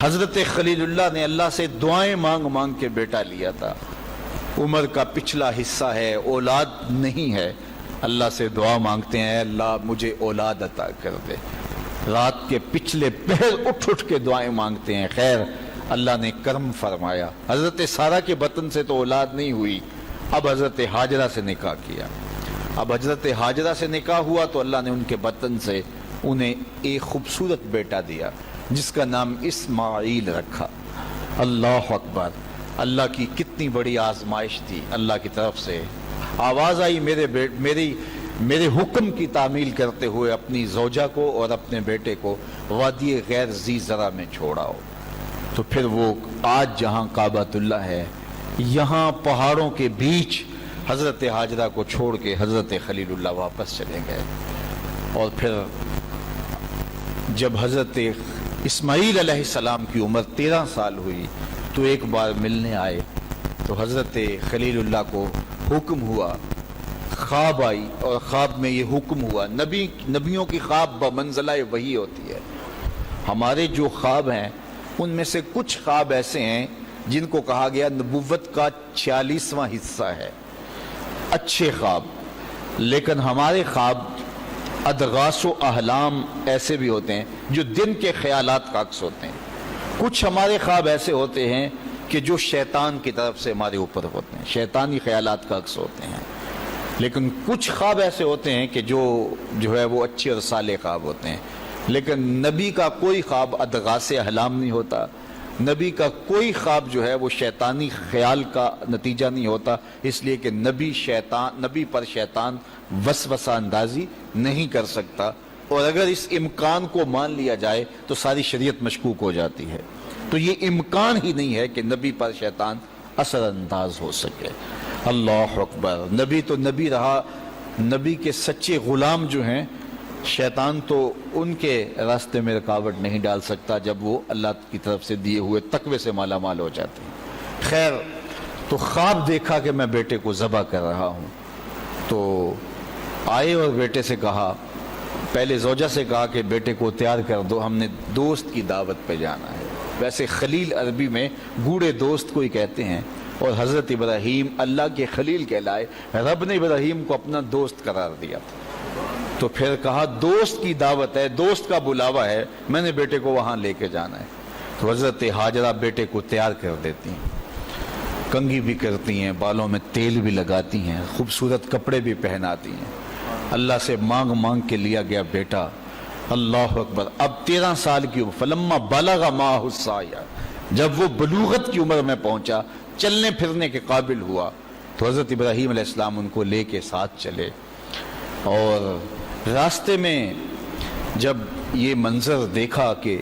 حضرت خلیل اللہ نے اللہ سے دعائیں مانگ مانگ کے بیٹا لیا تھا۔ عمر کا پچھلا حصہ ہے، اولاد نہیں ہے، اللہ سے دعا مانگتے ہیں، اللہ مجھے اولاد عطا کر دے۔ رات کے پچھلے پہر اٹھ اٹھ کے دعائیں مانگتے ہیں، خیر اللہ نے کرم فرمایا۔ حضرت سارہ کے بطن سے تو اولاد نہیں ہوئی، اب حضرت ہاجرہ سے نکاح کیا۔ اب حضرت ہاجرہ سے نکاح ہوا تو اللہ نے ان کے بطن سے انہیں ایک خوبصورت بیٹا دیا جس کا نام اسماعیل رکھا۔ اللہ اکبر! اللہ کی کتنی بڑی آزمائش تھی۔ اللہ کی طرف سے آواز آئی، میرے حکم کی تعمیل کرتے ہوئے اپنی زوجہ کو اور اپنے بیٹے کو وادی غیر ذی زرع میں چھوڑاؤ۔ تو پھر وہ آج جہاں کعبۃ اللہ ہے، یہاں پہاڑوں کے بیچ حضرت ہاجرہ کو چھوڑ کے حضرت خلیل اللہ واپس چلے گئے۔ اور پھر جب حضرت اسماعیل علیہ السلام کی عمر 13 سال ہوئی تو ایک بار ملنے آئے تو حضرت خلیل اللہ کو حکم ہوا، خواب آئی اور خواب میں یہ حکم ہوا۔ نبیوں کی خواب بمنزلہ وحی ہوتی ہے۔ ہمارے جو خواب ہیں ان میں سے کچھ خواب ایسے ہیں جن کو کہا گیا نبوت کا 46واں حصہ ہے، اچھے خواب، لیکن ہمارے خواب ادغاث و احلام ایسے بھی ہوتے ہیں جو دن کے خیالات کا عکس ہوتے ہیں۔ کچھ ہمارے خواب ایسے ہوتے ہیں کہ جو شیطان کی طرف سے ہمارے اوپر ہوتے ہیں، شیطانی خیالات کا عکس ہوتے ہیں۔ لیکن کچھ خواب ایسے ہوتے ہیں کہ جو ہے وہ اچھے اور صالح خواب ہوتے ہیں۔ لیکن نبی کا کوئی خواب ادغاث احلام نہیں ہوتا، نبی کا کوئی خواب جو ہے وہ شیطانی خیال کا نتیجہ نہیں ہوتا، اس لیے کہ نبی پر شیطان وسوسہ اندازی نہیں کر سکتا، اور اگر اس امکان کو مان لیا جائے تو ساری شریعت مشکوک ہو جاتی ہے۔ تو یہ امکان ہی نہیں ہے کہ نبی پر شیطان اثر انداز ہو سکے۔ اللہ اکبر! نبی تو نبی رہا، نبی کے سچے غلام جو ہیں، شیطان تو ان کے راستے میں رکاوٹ نہیں ڈال سکتا جب وہ اللہ کی طرف سے دیے ہوئے تقوی سے مالا مال ہو جاتے ہیں۔ خیر، تو خواب دیکھا کہ میں بیٹے کو ذبح کر رہا ہوں، تو آئے اور بیٹے سے کہا، پہلے زوجہ سے کہا کہ بیٹے کو تیار کر دو، ہم نے دوست کی دعوت پہ جانا ہے۔ ویسے خلیل عربی میں گوڑے دوست کو ہی کہتے ہیں، اور حضرت ابراہیم اللہ کے خلیل کہلائے، رب نے ابراہیم کو اپنا دوست قرار دیا تھا۔ تو پھر کہا دوست کی دعوت ہے، دوست کا بلاوا ہے، میں نے بیٹے کو وہاں لے کے جانا ہے۔ تو حضرت ہاجرہ بیٹے کو تیار کر دیتی ہیں، کنگھی بھی کرتی ہیں، بالوں میں تیل بھی لگاتی ہیں، خوبصورت کپڑے بھی پہناتی ہیں۔ اللہ سے مانگ مانگ کے لیا گیا بیٹا۔ اللہ اکبر! اب 13 سال کی عمر، فلما بلغ معہ السعی، جب وہ بلوغت کی عمر میں پہنچا، چلنے پھرنے کے قابل ہوا، تو حضرت ابراہیم علیہ السلام ان کو لے کے ساتھ چلے۔ اور راستے میں جب یہ منظر دیکھا کہ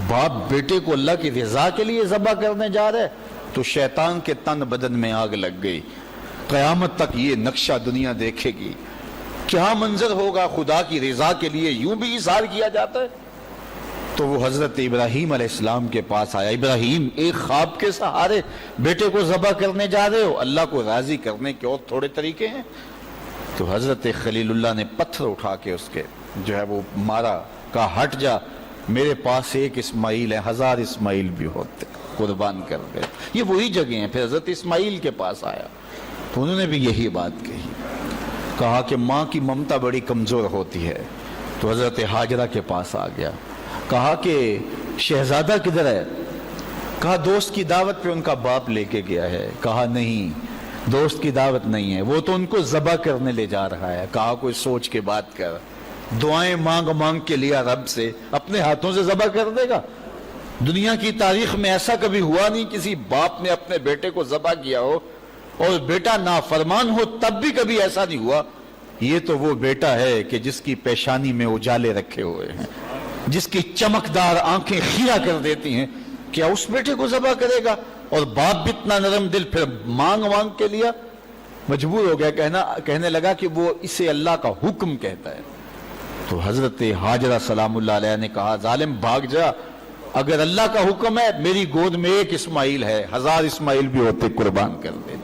باپ بیٹے کو اللہ کی رضا کے لیے ذبح کرنے جا رہے، تو شیطان کے تن بدن میں آگ لگ گئی۔ قیامت تک یہ نقشہ دنیا دیکھے گی، کیا منظر ہوگا خدا کی رضا کے لیے یوں بھی اظہار کیا جاتا ہے۔ تو وہ حضرت ابراہیم علیہ السلام کے پاس آیا، ابراہیم ایک خواب کے سہارے بیٹے کو ذبح کرنے جا رہے ہو، اللہ کو راضی کرنے کے اور تھوڑے طریقے ہیں۔ تو حضرت خلیل اللہ نے پتھر اٹھا کے اس کے جو ہے وہ مارا، کہا ہٹ جا، میرے پاس ایک اسماعیل ہے، 1000 اسماعیل بھی ہوتے، قربان کر گئے۔ یہ وہی جگہ ہیں۔ پھر حضرت اسماعیل کے پاس آیا تو انہوں نے بھی یہی بات کہی، کہا کہ ماں کی ممتا بڑی کمزور ہوتی ہے۔ تو حضرت ہاجرہ کے پاس آ گیا، کہا کہ شہزادہ کدھر ہے؟ کہا دوست کی دعوت پہ ان کا باپ لے کے گیا ہے۔ کہا نہیں، دوست کی دعوت نہیں ہے، وہ تو ان کو ذبح کرنے لے جا رہا ہے۔ کہا کوئی سوچ کے بات کر، دعائیں مانگ مانگ کے لیا رب سے، اپنے ہاتھوں سے ذبح کر دے گا؟ دنیا کی تاریخ میں ایسا کبھی ہوا نہیں کسی باپ نے اپنے بیٹے کو ذبح کیا ہو اور بیٹا نافرمان ہو، تب بھی کبھی ایسا نہیں ہوا۔ یہ تو وہ بیٹا ہے کہ جس کی پیشانی میں اجالے رکھے ہوئے ہیں، جس کی چمکدار آنکھیں خیرہ کر دیتی ہیں، کیا اس بیٹے کو ذبح کرے گا؟ اور باپ بھی اتنا نرم دل، پھر مانگ مانگ کے لیا، مجبور ہو گیا، کہنے لگا کہ وہ اسے اللہ کا حکم کہتا ہے۔ تو حضرت ہاجرہ سلام اللہ علیہ نے کہا ظالم بھاگ جا، اگر اللہ کا حکم ہے میری گود میں ایک اسماعیل ہے، 1000 اسماعیل بھی ہوتے قربان کر دے۔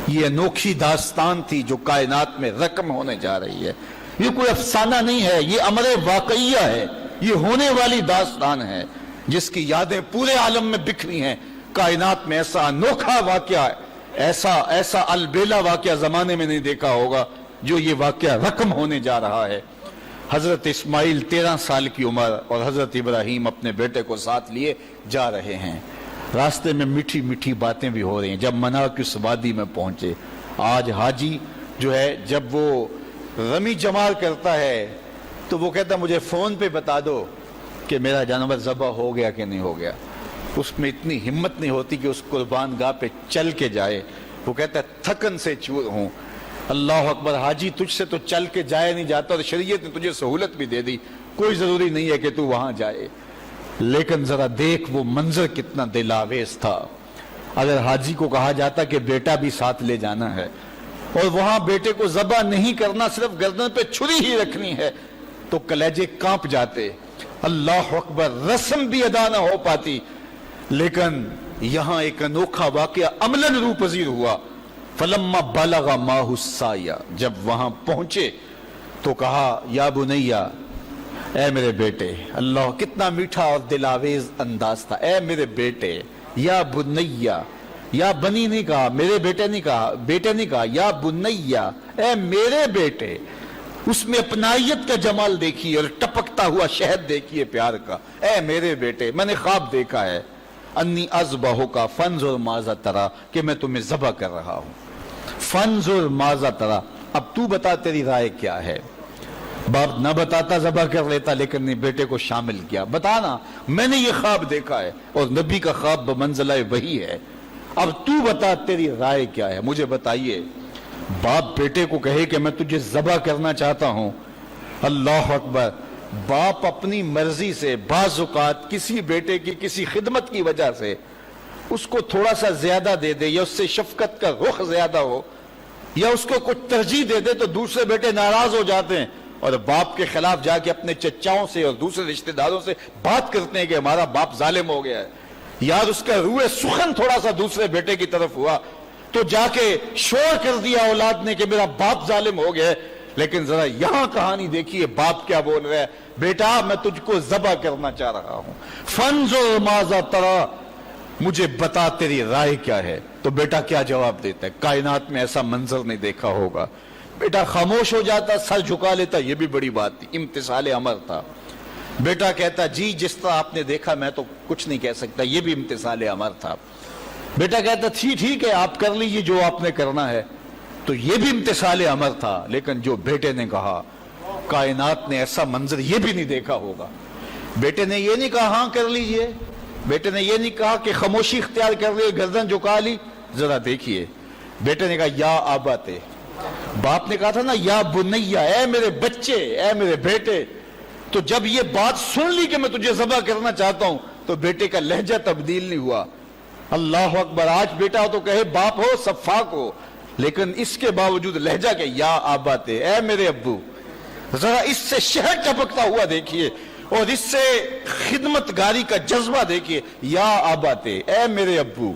یہ انوکھی داستان تھی جو کائنات میں رقم ہونے جا رہی ہے۔ یہ کوئی افسانہ نہیں ہے، یہ امر واقعیہ ہے، یہ ہونے والی داستان ہے۔ جس کی یادیں پورے عالم میں بکھری ہیں. کائنات میں ایسا انوکھا واقعہ ہے, ایسا البیلا واقعہ زمانے میں نہیں دیکھا ہوگا جو یہ واقعہ رقم ہونے جا رہا ہے. حضرت اسماعیل 13 سال کی عمر اور حضرت ابراہیم اپنے بیٹے کو ساتھ لیے جا رہے ہیں. راستے میں میٹھی میٹھی باتیں بھی ہو رہی ہیں. جب مناکس وادی میں پہنچے, آج حاجی جو ہے جب وہ رمی جمار کرتا ہے تو وہ کہتا ہے مجھے فون پہ بتا دو کہ میرا جانور ذبح ہو گیا کہ نہیں ہو گیا. اس میں اتنی ہمت نہیں ہوتی کہ اس قربان گاہ پہ چل کے جائے. وہ کہتا ہے تھکن سے چور ہوں. اللہ اکبر, حاجی تجھ سے تو چل کے جائے نہیں جاتا, اور شریعت نے تجھے سہولت بھی دے دی, کوئی ضروری نہیں ہے کہ تو وہاں جائے. لیکن ذرا دیکھ وہ منظر کتنا دلاویز تھا. اگر حاجی کو کہا جاتا کہ بیٹا بھی ساتھ لے جانا ہے اور وہاں بیٹے کو ذبح نہیں کرنا, صرف گردن پہ چھری ہی رکھنی ہے, تو کلیجے کانپ جاتے. اللہ اکبر, رسم بھی ادا نہ ہو پاتی. لیکن یہاں ایک انوکھا واقعہ عملاً روح پذیر ہوا. فلما بلغ ماہ السعی, جب وہاں پہنچے تو کہا یا بنیا, اے میرے بیٹے. اللہ کتنا میٹھا اور دلاویز انداز تھا. اے میرے بیٹے, یا بنیا, یا بنی نہیں کہا, میرے بیٹے نہیں کہا, بیٹے نہیں کہا, یا بنیا, اے میرے بیٹے. اس میں اپنائیت کا جمال دیکھیے اور ٹپکتا ہوا شہد دیکھیے پیار کا. اے میرے بیٹے, میں نے خواب دیکھا ہے, انی اذبحک فانظر ماذا تری, کہ میں تمہیں ذبح کر رہا ہوں. فانظر ماذا تری, اب تو بتا تیری رائے کیا ہے. باپ نہ بتاتا ذبح کر لیتا, لیکن نے بیٹے کو شامل کیا. بتانا, میں نے یہ خواب دیکھا ہے اور نبی کا خواب بمنزلہ وحی ہے. اب تو بتا تیری رائے کیا ہے, مجھے بتائیے. باپ بیٹے کو کہے کہ میں تجھے ذبح کرنا چاہتا ہوں. اللہ اکبر, باپ اپنی مرضی سے بعض اوقات کسی بیٹے کی کسی خدمت کی وجہ سے اس کو تھوڑا سا زیادہ دے دے, یا اس سے شفقت کا رخ زیادہ ہو, یا اس کو کچھ ترجیح دے دے, تو دوسرے بیٹے ناراض ہو جاتے ہیں اور باپ کے خلاف جا کے اپنے چچاؤں سے اور دوسرے رشتہ داروں سے بات کرتے ہیں کہ ہمارا باپ ظالم ہو گیا ہے. یار اس کا روح سخن تھوڑا سا دوسرے بیٹے کی طرف ہوا تو جا کے شور کر دیا اولاد نے کہ میرا باپ ظالم ہو گیا ہے. لیکن ذرا یہاں کہانی دیکھیے, باپ کیا بول رہا ہے, بیٹا میں تجھ کو ذبح کرنا چاہ رہا ہوں. فانظر ماذا تری, مجھے بتا تیری رائے کیا ہے. تو بیٹا کیا جواب دیتا ہے, کائنات میں ایسا منظر نہیں دیکھا ہوگا. بیٹا خاموش ہو جاتا, سر جھکا لیتا, یہ بھی بڑی بات تھی, امتثال امر تھا. بیٹا کہتا جی جس طرح آپ نے دیکھا میں تو کچھ نہیں کہہ سکتا, یہ بھی امتثال امر تھا. بیٹا کہتا ٹھیک ہے آپ کر لیجیے جو آپ نے کرنا ہے, تو یہ بھی امتثال امر تھا. لیکن جو بیٹے نے کہا, کائنات نے ایسا منظر یہ بھی نہیں دیکھا ہوگا. بیٹے نے یہ نہیں کہا ہاں کر لیجئے, بیٹے نے یہ نہیں کہا کہ خاموشی اختیار کر لی, گردن جھکا لی. ذرا دیکھیے, بیٹے نے کہا یا آباتے. باپ نے کہا تھا نا یا بنیا, اے میرے بچے, اے میرے بیٹے. تو جب یہ بات سن لی کہ میں تجھے ذبح کرنا چاہتا ہوں, تو بیٹے کا لہجہ تبدیل نہیں ہوا. اللہ اکبر, آج بیٹا ہو تو کہے باپ ہو صفاق ہو, لیکن اس کے باوجود لہجہ کہ یا آباتے, اے میرے ابو. ذرا اس سے شہد ٹپکتا ہوا دیکھیے اور اس سے خدمت گاری کا جذبہ دیکھیے, یا آباتے, اے میرے ابو.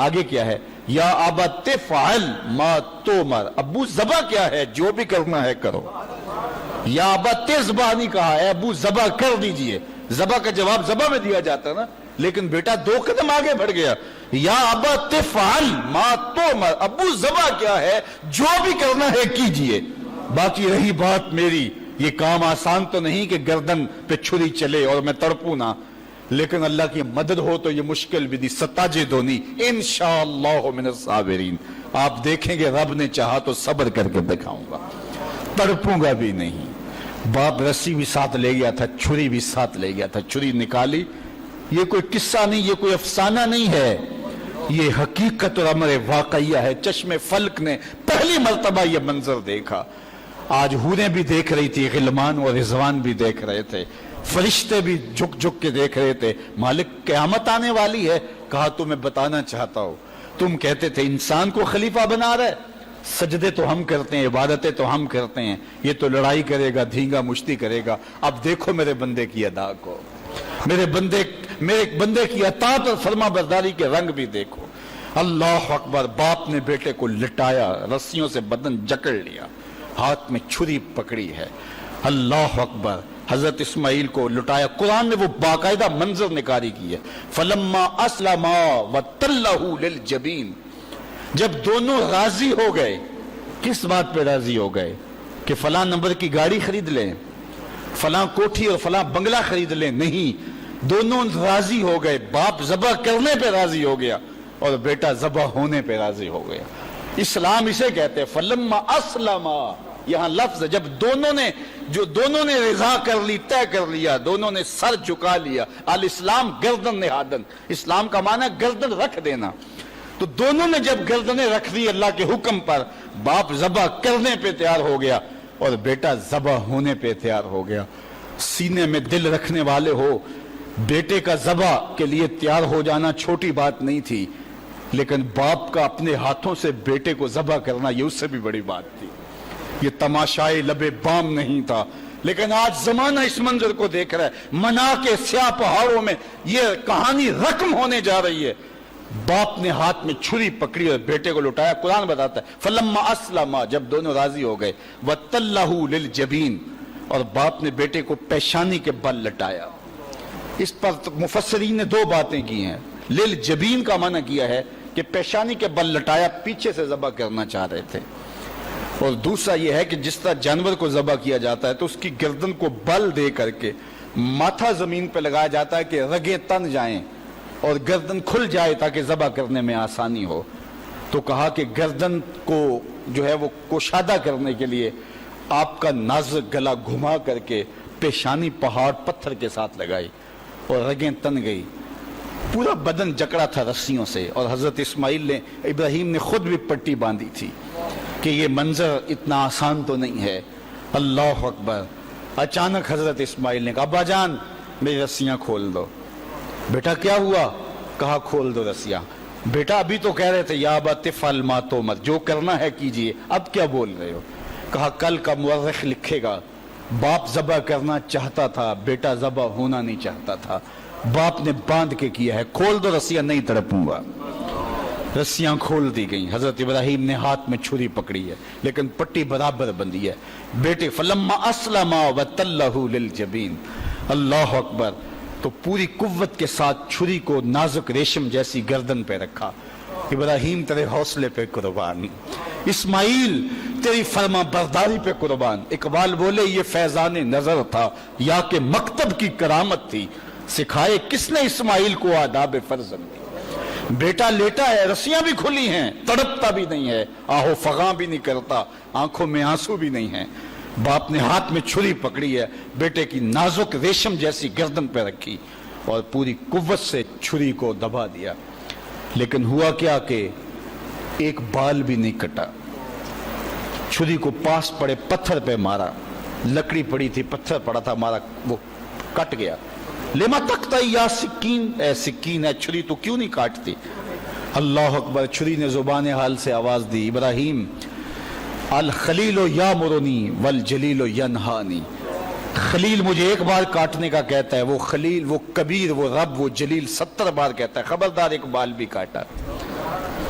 آگے کیا ہے, یا آبات فعل ما تؤمر, ابو ذبح کیا ہے, جو بھی کرنا ہے کرو. یا آبات ذبح نہیں کہا, اے ابو ذبح کر دیجئے. ذبح کا جواب ذبح میں دیا جاتا نا, لیکن بیٹا 2 قدم آگے بڑھ گیا. یا آبات فعل ما تؤمر, ابو ذبح کیا ہے, جو بھی کرنا ہے کیجئے. باقی رہی بات میری, یہ کام آسان تو نہیں کہ گردن پہ چھری چلے اور میں تڑپوں نہ, لیکن اللہ کی مدد ہو تو یہ مشکل بھی نہیں, ستاجدونی انشاءاللہ من الصابرین. آپ دیکھیں گے رب نے چاہا تو صبر کر کے دکھاؤں گا, تڑپوں گا بھی نہیں. باپ رسی بھی ساتھ لے گیا تھا, چھری بھی ساتھ لے گیا تھا, چھری نکالی. یہ کوئی قصہ نہیں, یہ کوئی افسانہ نہیں ہے, یہ حقیقت اور امر واقعیہ ہے. چشم فلک نے پہلی مرتبہ یہ منظر دیکھا. آج حوریں بھی دیکھ رہی تھی, غلمان اور رضوان بھی دیکھ رہے تھے, فرشتے بھی جھک جھک کے دیکھ رہے تھے. مالک قیامت آنے والی ہے. کہا تمہیں بتانا چاہتا ہوں, تم کہتے تھے انسان کو خلیفہ بنا رہے, سجدے تو ہم کرتے ہیں, عبادتیں تو ہم کرتے ہیں, یہ تو لڑائی کرے گا, دھینگا مشتی کرے گا. اب دیکھو میرے بندے کی ادا کو, میرے بندے کی اطاعت اور فرما برداری کے رنگ بھی دیکھو. اللہ اکبر. باپ نے بیٹے کو لٹایا, رسیوں سے بدن جکڑ لیا, ہاتھ میں چھری پکڑی ہے. اللہ اکبر. حضرت اسماعیل کو لٹایا. قرآن نے وہ باقاعدہ منظر نگاری کی ہے. فلما اسلما وتلہ للجبین، جب دونوں راضی ہو گئے. کس بات پہ راضی ہو گئے؟ کہ فلاں نمبر کی گاڑی خرید لیں، فلاں کوٹھی اور فلاں بنگلہ خرید لیں. نہیں، دونوں راضی ہو گئے. باپ ذبح کرنے پہ راضی ہو گیا اور بیٹا ذبح ہونے پہ راضی ہو گیا. اسلام اسے کہتے ہیں فلما اسلما. یہاں لفظ جب دونوں نے رضا کر لی، طے کر لیا، دونوں نے سر جھکا لیا. الاسلام گردن نہادن، اسلام کا معنی گردن رکھ دینا. تو دونوں نے جب گردنیں رکھ دی اللہ کے حکم پر، باپ ذبح کرنے پہ تیار ہو گیا اور بیٹا ذبح ہونے پہ تیار ہو گیا. سینے میں دل رکھنے والے ہو، بیٹے کا ذبح کے لیے تیار ہو جانا چھوٹی بات نہیں تھی، لیکن باپ کا اپنے ہاتھوں سے بیٹے کو ذبح کرنا یہ اس سے بھی بڑی بات تھی. یہ تماشائے لبے بام نہیں تھا. لیکن آج زمانہ اس منظر کو دیکھ رہا ہے. منا کے سیاہ پہاڑوں میں یہ کہانی رقم ہونے جا رہی ہے. باپ نے ہاتھ میں چھری پکڑی اور بیٹے کو لٹایا. قرآن بتاتا ہے فلما اسلما، جب دونوں راضی ہو گئے، وتلہ للجبین، اور باپ نے بیٹے کو پیشانی کے بل لٹایا. اس پر مفسرین نے دو باتیں کی ہیں. للجبین کا معنی کیا ہے کہ پیشانی کے بل لٹایا، پیچھے سے ذبح کرنا چاہ رہے تھے. اور دوسرا یہ ہے کہ جس طرح جانور کو ذبح کیا جاتا ہے تو اس کی گردن کو بل دے کر کے ماتھا زمین پہ لگایا جاتا ہے کہ رگیں تن جائیں اور گردن کھل جائے تاکہ ذبح کرنے میں آسانی ہو. تو کہا کہ گردن کو جو ہے وہ کشادہ کرنے کے لیے آپ کا نازک گلا گھما کر کے پیشانی پہاڑ پتھر کے ساتھ لگائی اور رگیں تن گئی. پورا بدن جکڑا تھا رسیوں سے. اور حضرت ابراہیم نے خود بھی پٹی باندھی تھی کہ یہ منظر اتنا آسان تو نہیں ہے. اللہ اکبر. اچانک حضرت اسماعیل نے کہا ابا جان میری رسیاں کھول دو. بیٹا کیا ہوا؟ کہا کھول دو رسیاں. بیٹا ابھی تو کہہ رہے تھے یا ابا تفعل ما تؤمر، جو کرنا ہے کیجئے، اب کیا بول رہے ہو؟ کہا کل کا مورخ لکھے گا باپ ذبح کرنا چاہتا تھا، بیٹا ذبح ہونا نہیں چاہتا تھا. باپ نے باندھ کے کیا ہے. کھول دو رسیاں، نہیں تڑپوں گا. رسیاں کھول دی گئیں. حضرت ابراہیم نے ہاتھ میں چھری پکڑی ہے لیکن پٹی برابر بندھی ہے. بیٹے فلما اسلما وتلہ للجبین. اللہ اکبر. تو پوری قوت کے ساتھ چھری کو نازک ریشم جیسی گردن پہ رکھا. ابراہیم تیرے حوصلے پہ قربان، اسماعیل تیری فرما برداری پہ قربان. اقبال بولے یہ فیضان نظر تھا یا کہ مکتب کی کرامت تھی، سکھائے کس نے اسماعیل کو آداب فرزند. بیٹا لیٹا ہے، رسیاں بھی کھلی ہیں، تڑپتا بھی نہیں ہے، آہو فغاں بھی نہیں کرتا، آنکھوں میں آنسو بھی نہیں ہے. باپ نے ہاتھ میں چھری پکڑی ہے، بیٹے کی نازک ریشم جیسی گردن پہ رکھی اور پوری قوت سے چھری کو دبا دیا. لیکن ہوا کیا کہ ایک بال بھی نہیں کٹا. چھری کو پاس پڑے پتھر پہ مارا. لکڑی پڑی تھی، پتھر پڑا تھا، مارا، وہ کٹ گیا. لما تقطع یا سکین، اے سکین ہے چھری تو کیوں نہیں کاٹتی؟ اللہ اکبر. چھری نے زبان حال سے آواز دی ابراہیم الخلیل یامرنی والجلیل ینہانی. خلیل مجھے ایک بار کاٹنے کا کہتا ہے، وہ خلیل، وہ کبیر، وہ رب، وہ جلیل 70 بار کہتا ہے خبردار ایک بال بھی کاٹا.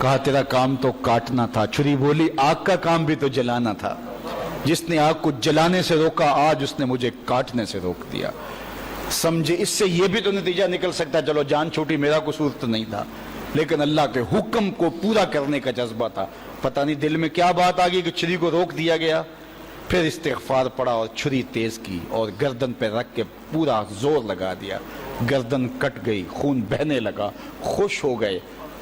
کہا تیرا کام تو کاٹنا تھا. چھری بولی آگ کا کام بھی تو جلانا تھا. جس نے آگ کو جلانے سے روکا آج اس نے مجھے کاٹنے سے روک دیا. سمجھے اس سے یہ بھی تو نتیجہ نکل سکتا ہے چلو جان چھوٹی، میرا قصور تو نہیں تھا، لیکن اللہ کے حکم کو پورا کرنے کا جذبہ تھا. پتہ نہیں دل میں کیا بات آ گئی کہ چھری کو روک دیا گیا. پھر استغفار پڑا اور چھری تیز کی اور گردن پہ رکھ کے پورا زور لگا دیا. گردن کٹ گئی، خون بہنے لگا. خوش ہو گئے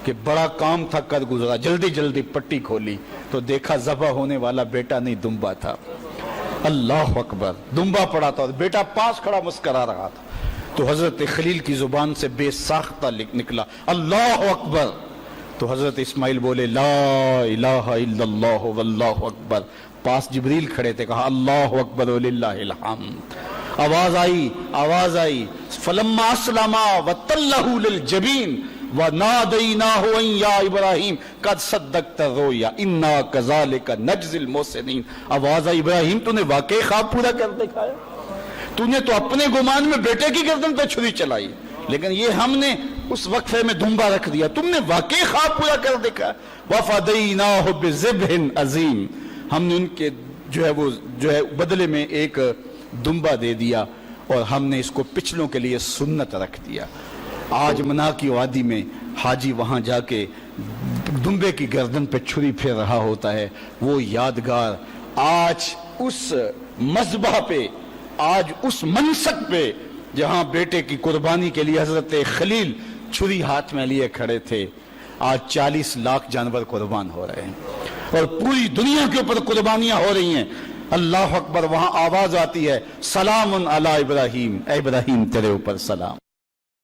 کہ بڑا کام تھا کر گزرا. جلدی جلدی پٹی کھولی تو دیکھا ذبح ہونے والا بیٹا نہیں دمبا تھا. اللہ اکبر. دمبا پڑا تھا اور بیٹا پاس کھڑا مسکرا رہا تھا. تو حضرت خلیل کی زبان سے بے ساختہ نکلا اللہ اکبر. تو حضرت اسماعیل بولے لا الہ الا اللہ واللہ اکبر. پاس جبریل کھڑے تھے، کہا اللہ اکبر وللہ الحمد. آواز آئی فلما اسلما وتلہ للجبین ونادیناہ ان یا ابراہیم قد صدقت الرؤیا انا کذالک نجزی المحسنین. آواز آئی ابراہیم تو نے واقعی خواب پورا کر دکھایا. تو نے تو اپنے گمان میں بیٹے کی گردن پہ چھری چلائی، لیکن یہ ہم نے اس وقفے میں دمبا رکھ دیا. تم نے واقعی خواب پورا کر دکھا. وفدیناہ بذبح عظیم. ہم نے ان کے جو ہے بدلے میں ایک دمبا دے دیا اور ہم نے اس کو پچھلوں کے لیے سنت رکھ دیا. آج منا کی وادی میں حاجی وہاں جا کے دمبے کی گردن پہ چھری پھیر رہا ہوتا ہے. وہ یادگار آج اس مذبح پہ، آج اس منصب پہ جہاں بیٹے کی قربانی کے لیے حضرت خلیل چھری ہاتھ میں لیے کھڑے تھے، آج 40 لاکھ جانور قربان ہو رہے ہیں اور پوری دنیا کے اوپر قربانیاں ہو رہی ہیں. اللہ اکبر. وہاں آواز آتی ہے سلام علی ابراہیم، اے ابراہیم تیرے اوپر سلام.